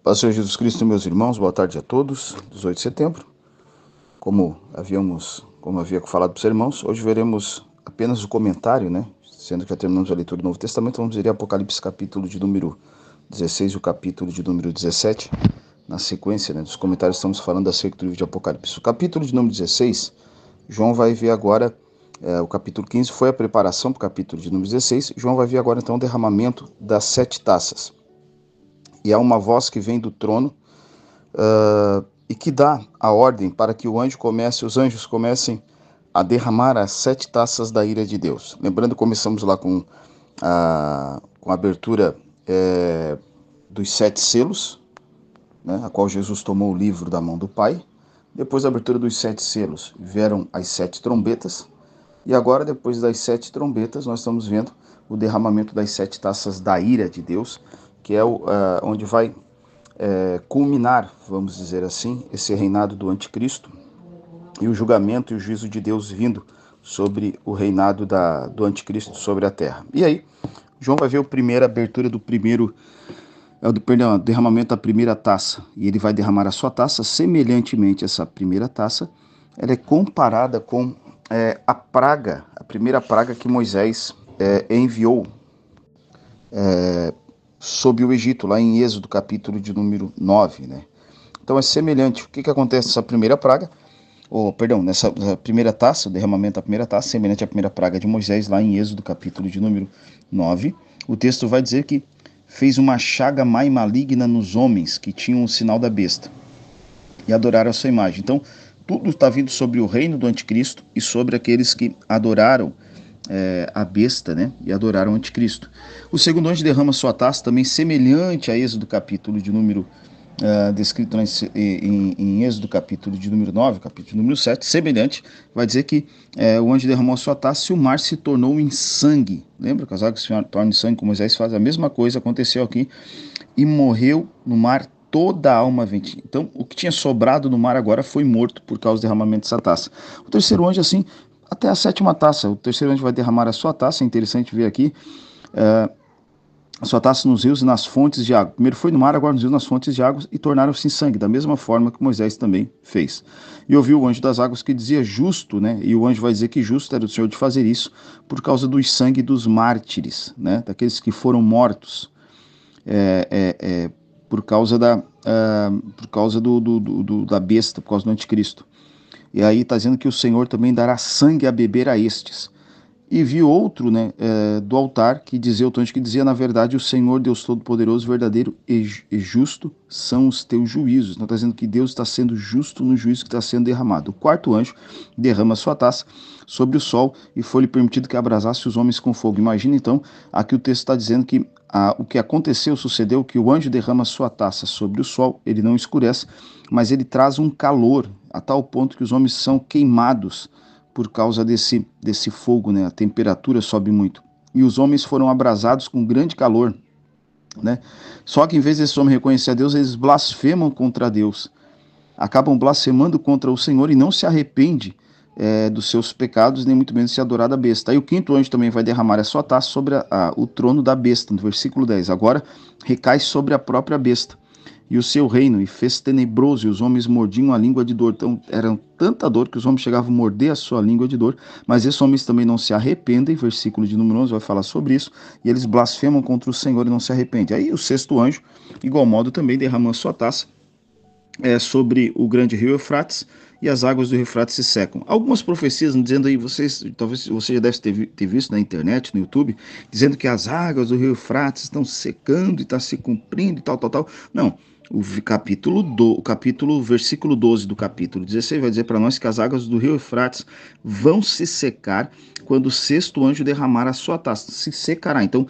Paz do Senhor Jesus Cristo, meus irmãos, boa tarde a todos. 18 de setembro, como havia falado para os irmãos, hoje veremos apenas o comentário, né? Sendo que já terminamos a leitura do Novo Testamento, vamos ver Apocalipse capítulo de número 16 e o capítulo de número 17. Na sequência, né, dos comentários estamos falando acerca do livro de Apocalipse. O capítulo de número 16, João vai ver agora, o capítulo 15 foi a preparação para o capítulo de número 16, João vai ver agora então o derramamento das 7 taças. E há uma voz que vem do trono, e que dá a ordem para que os anjos comecem a derramar as 7 taças da ira de Deus. Lembrando, começamos lá com a abertura dos 7 selos, né, a qual Jesus tomou o livro da mão do Pai. Depois da abertura dos 7 selos, vieram as 7 trombetas. E agora, depois das 7 trombetas, nós estamos vendo o derramamento das 7 taças da ira de Deus, que é onde vai culminar, vamos dizer assim, esse reinado do anticristo e o julgamento e o juízo de Deus vindo sobre o reinado do anticristo sobre a terra. E aí, João vai ver a primeira abertura do derramamento da primeira taça, e ele vai derramar a sua taça. Semelhantemente, essa primeira taça, ela é comparada com a primeira praga que Moisés enviou sob o Egito, lá em Êxodo, capítulo de número 9, né? Então é semelhante. O que acontece nessa primeira praga? Nessa primeira taça, o derramamento da primeira taça, semelhante à primeira praga de Moisés, lá em Êxodo, capítulo de número 9. O texto vai dizer que fez uma chaga má e maligna nos homens que tinham o sinal da besta e adoraram a sua imagem. Então, tudo está vindo sobre o reino do anticristo e sobre aqueles que adoraram a besta, né, e adoraram o anticristo. O segundo anjo derrama sua taça, também semelhante a Êxodo, capítulo de número descrito em Êxodo, capítulo de número 9, capítulo de número 7, semelhante, vai dizer que o anjo derramou a sua taça e o mar se tornou em sangue. Lembra que as águas se tornam em sangue, como Moisés faz? A mesma coisa aconteceu aqui, e morreu no mar toda a alma vivente. Então, o que tinha sobrado no mar agora foi morto por causa do derramamento dessa taça. O terceiro anjo, assim, até a sétima taça. O terceiro anjo vai derramar a sua taça, é interessante ver aqui, a sua taça nos rios e nas fontes de água. Primeiro foi no mar, agora nos rios e nas fontes de água, e tornaram-se em sangue, da mesma forma que Moisés também fez. E ouviu o anjo das águas que dizia justo, né? E o anjo vai dizer que justo era o Senhor de fazer isso por causa do sangue dos mártires, né? Daqueles que foram mortos por causa da besta, por causa do anticristo. E aí está dizendo que o Senhor também dará sangue a beber a estes. E vi outro, né, do altar, que dizia, o anjo que dizia, na verdade, o Senhor Deus Todo-Poderoso, verdadeiro e justo são os teus juízos. Então está dizendo que Deus está sendo justo no juízo que está sendo derramado. O quarto anjo derrama sua taça sobre o sol e foi-lhe permitido que abrasasse os homens com fogo. Imagina então, aqui o texto está dizendo que o que aconteceu, sucedeu, que o anjo derrama sua taça sobre o sol, ele não escurece, mas ele traz um calor, a tal ponto que os homens são queimados por causa desse fogo, né? A temperatura sobe muito. E os homens foram abrasados com grande calor, né? Só que em vez desses homens reconhecer a Deus, eles blasfemam contra Deus. Acabam blasfemando contra o Senhor e não se arrepende dos seus pecados, nem muito menos se adorar da besta. Aí o quinto anjo também vai derramar a sua taça sobre o trono da besta, no versículo 10. Agora recai sobre a própria besta e o seu reino, e fez tenebroso, e os homens mordiam a língua de dor. Então, era tanta dor que os homens chegavam a morder a sua língua de dor, mas esses homens também não se arrependem, versículo de número 11 vai falar sobre isso, e eles blasfemam contra o Senhor e não se arrependem. Aí o sexto anjo, igual modo, também derramou a sua taça sobre o grande rio Eufrates, e as águas do Eufrates se secam. Algumas profecias dizendo aí, talvez você já deve ter visto na internet, no YouTube, dizendo que as águas do rio Eufrates estão secando e está se cumprindo e tal. Não, versículo 12 do capítulo 16 vai dizer para nós que as águas do rio Eufrates vão se secar quando o sexto anjo derramar a sua taça. Se secará. Então,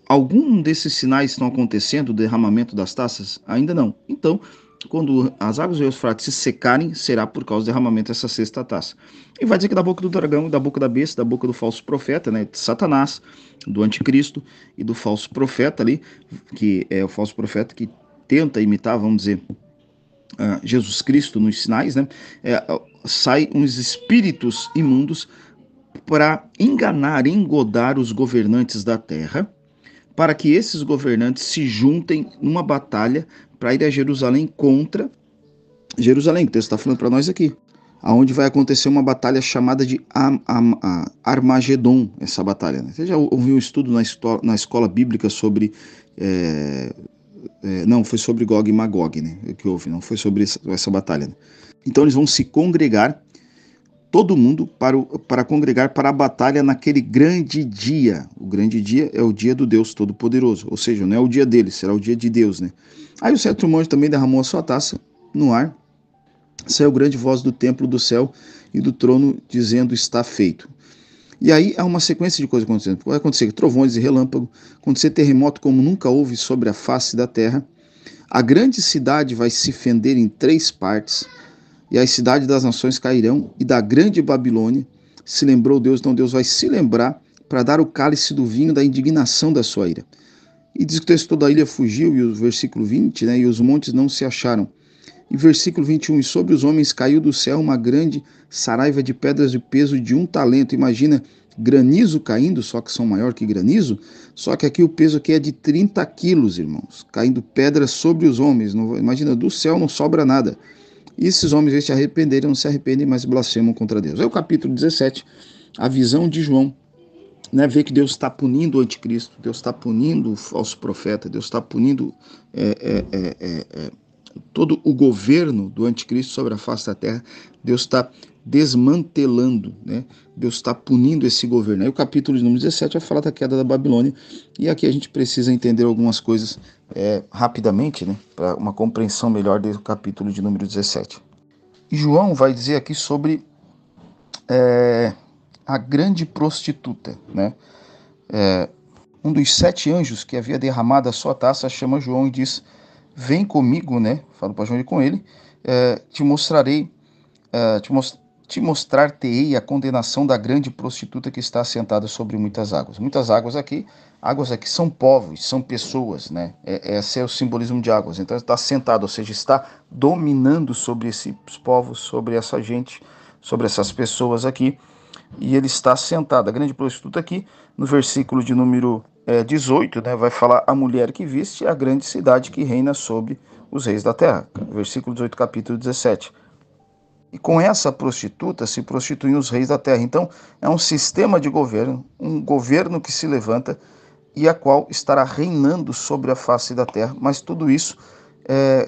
algum desses sinais estão acontecendo, o derramamento das taças? Ainda não. Então, quando as águas do Eufrates se secarem, será por causa do derramamento dessa sexta taça. E vai dizer que da boca do dragão, da boca da besta, da boca do falso profeta, né, de Satanás, do anticristo e do falso profeta ali, que é o falso profeta que tenta imitar, vamos dizer, Jesus Cristo nos sinais, né, sai uns espíritos imundos para enganar, engodar os governantes da terra, para que esses governantes se juntem numa batalha para ir a Jerusalém contra Jerusalém, que o texto está falando para nós aqui, aonde vai acontecer uma batalha chamada de Armagedon, essa batalha. Né? Você já ouviu um estudo na escola bíblica sobre... não, foi sobre Gog e Magog, né? Que houve, não foi sobre essa batalha. Né? Então eles vão se congregar, todo mundo, para congregar para a batalha naquele grande dia. O grande dia é o dia do Deus Todo-Poderoso, ou seja, não é o dia deles, será o dia de Deus. Né? Aí o sétimo anjo também derramou a sua taça no ar, saiu grande voz do templo do céu e do trono, dizendo: está feito. E aí há uma sequência de coisas acontecendo. Vai acontecer trovões e relâmpagos, acontecer terremoto como nunca houve sobre a face da terra. A grande cidade vai se fender em 3 partes, e as cidades das nações cairão, e da grande Babilônia se lembrou Deus, então Deus vai se lembrar para dar o cálice do vinho da indignação da sua ira. E diz que o texto: toda a ilha fugiu, e o versículo 20, né, e os montes não se acharam. E versículo 21, e sobre os homens caiu do céu uma grande saraiva de pedras de peso de 1 talento. Imagina granizo caindo, só que são maior que granizo, só que aqui o peso aqui é de 30 quilos, irmãos, caindo pedras sobre os homens. Não, imagina, do céu não sobra nada. E esses homens, eles se arrependeram, não se arrependem, mas blasfemam contra Deus. Aí o capítulo 17, a visão de João, né, vê que Deus está punindo o anticristo, Deus está punindo o falso profeta, Deus está punindo todo o governo do anticristo sobre a face da terra. Deus está desmantelando, né? Deus está punindo esse governo. Aí o capítulo de número 17 vai falar da queda da Babilônia, e aqui a gente precisa entender algumas coisas rapidamente, né, para uma compreensão melhor do capítulo de número 17. E João vai dizer aqui sobre a grande prostituta, né? Um dos 7 anjos que havia derramado a sua taça chama João e diz: vem comigo, né? Falo para João ir com ele. Te mostrarei, te mostrar-te-ei a condenação da grande prostituta que está assentada sobre muitas águas. Muitas águas aqui são povos, são pessoas, né? Esse é o simbolismo de águas. Então está sentado, ou seja, está dominando sobre esses povos, sobre essa gente, sobre essas pessoas aqui. E ele está sentado. A grande prostituta aqui, no versículo de número 18, né, vai falar: a mulher que viste a grande cidade que reina sobre os reis da terra. Versículo 18, capítulo 17. E com essa prostituta se prostituem os reis da terra. Então, é um sistema de governo, um governo que se levanta e a qual estará reinando sobre a face da terra. Mas tudo isso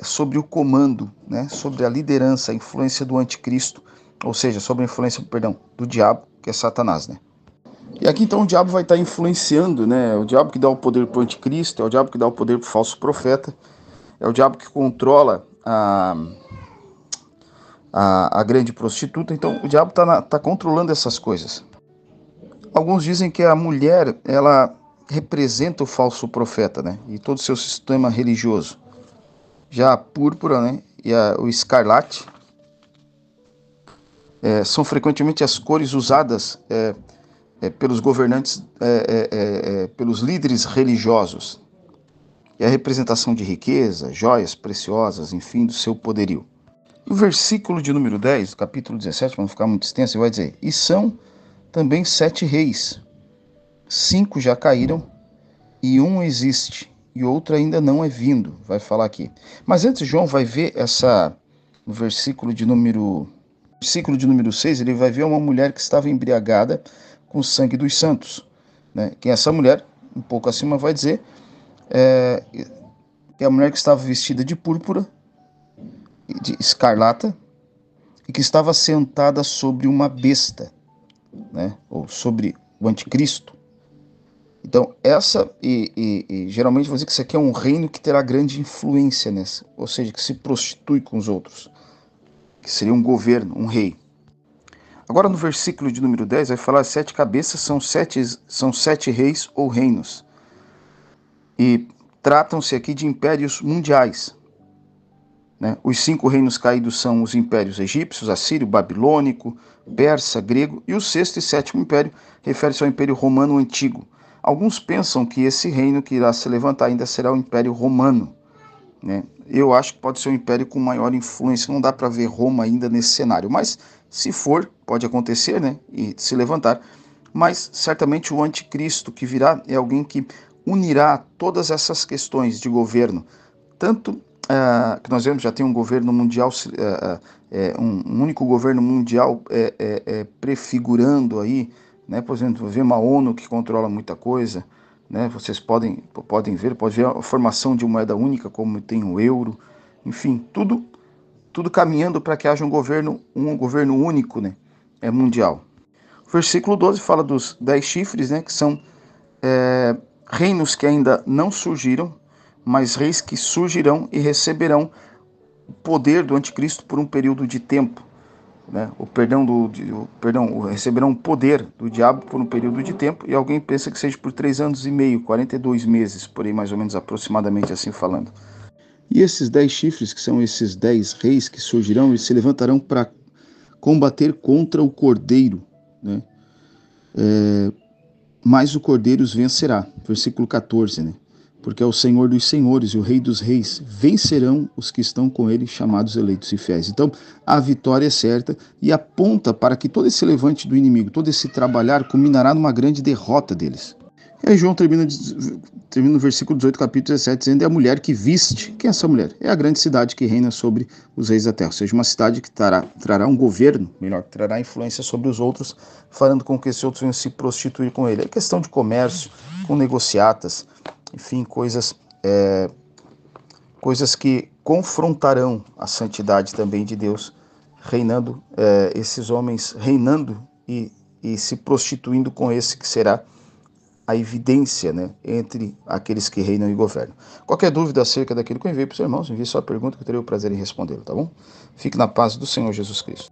sobre o comando, né, sobre a liderança, a influência do anticristo, ou seja, sobre a influência, do diabo, que é Satanás, né? E aqui então o diabo vai estar influenciando, né? O diabo que dá o poder para o anticristo, é o diabo que dá o poder para o falso profeta, é o diabo que controla a grande prostituta. Então o diabo está controlando essas coisas. Alguns dizem que a mulher, ela representa o falso profeta, né? E todo o seu sistema religioso. Já a púrpura, né, e o escarlate são frequentemente as cores usadas pelos governantes, pelos líderes religiosos. É a representação de riqueza, joias preciosas, enfim, do seu poderio. O versículo de número 10, do capítulo 17, vamos ficar muito extenso, vai dizer: e são também 7 reis, 5 já caíram, e um existe, e outro ainda não é vindo, vai falar aqui. Mas antes João vai ver no versículo de número 6, ele vai ver uma mulher que estava embriagada com o sangue dos santos, né? Que essa mulher, um pouco acima, vai dizer que é a mulher que estava vestida de púrpura, de escarlata, e que estava sentada sobre uma besta, né? Ou sobre o anticristo. Então, geralmente vou dizer que isso aqui é um reino que terá grande influência nessa, ou seja, que se prostitui com os outros, que seria um governo, um rei. Agora no versículo de número 10 vai falar: 7 cabeças são 7 reis ou reinos. E tratam-se aqui de impérios mundiais, né? Os 5 reinos caídos são os impérios egípcios, assírio, babilônico, persa, grego, e o 6º e 7º império refere-se ao Império Romano Antigo. Alguns pensam que esse reino que irá se levantar ainda será o Império Romano, né? Eu acho que pode ser um império com maior influência. Não dá para ver Roma ainda nesse cenário, mas se for, pode acontecer, né? E se levantar. Mas certamente o anticristo que virá é alguém que unirá todas essas questões de governo, tanto que nós vemos já tem um governo mundial, um único governo mundial prefigurando aí, né? Por exemplo, vê uma ONU que controla muita coisa, né? Vocês podem ver, pode ver a formação de uma moeda única, como tem o euro, enfim, tudo caminhando para que haja um governo único, né? Mundial. O versículo 12 fala dos 10 chifres, né? Que são reinos que ainda não surgiram, mas reis que surgirão e receberão o poder do anticristo por um período de tempo, né? Receberão o poder do diabo por um período de tempo, e alguém pensa que seja por 3 anos e meio, 42 meses, por aí mais ou menos, aproximadamente assim falando. E esses 10 chifres, que são esses 10 reis que surgirão, eles se levantarão para combater contra o cordeiro, né? Mas o cordeiro os vencerá. Versículo 14, né? Porque é o Senhor dos senhores e o Rei dos reis. Vencerão os que estão com ele, chamados eleitos e fiéis. Então, a vitória é certa e aponta para que todo esse levante do inimigo, todo esse trabalhar, culminará numa grande derrota deles. E aí João termina no versículo 18, capítulo 17, dizendo: é a mulher que viste. Quem é essa mulher? É a grande cidade que reina sobre os reis da terra. Ou seja, uma cidade que trará um governo, melhor, que trará influência sobre os outros, farando com que esses outros venham se prostituir com ele. É questão de comércio, com negociatas, enfim, coisas que confrontarão a santidade também de Deus, reinando, esses homens reinando e se prostituindo com esse que será a evidência, né, entre aqueles que reinam e governam. Qualquer dúvida acerca daquilo que eu enviei para os irmãos, envie sua pergunta que eu terei o prazer em respondê-lo, tá bom? Fique na paz do Senhor Jesus Cristo.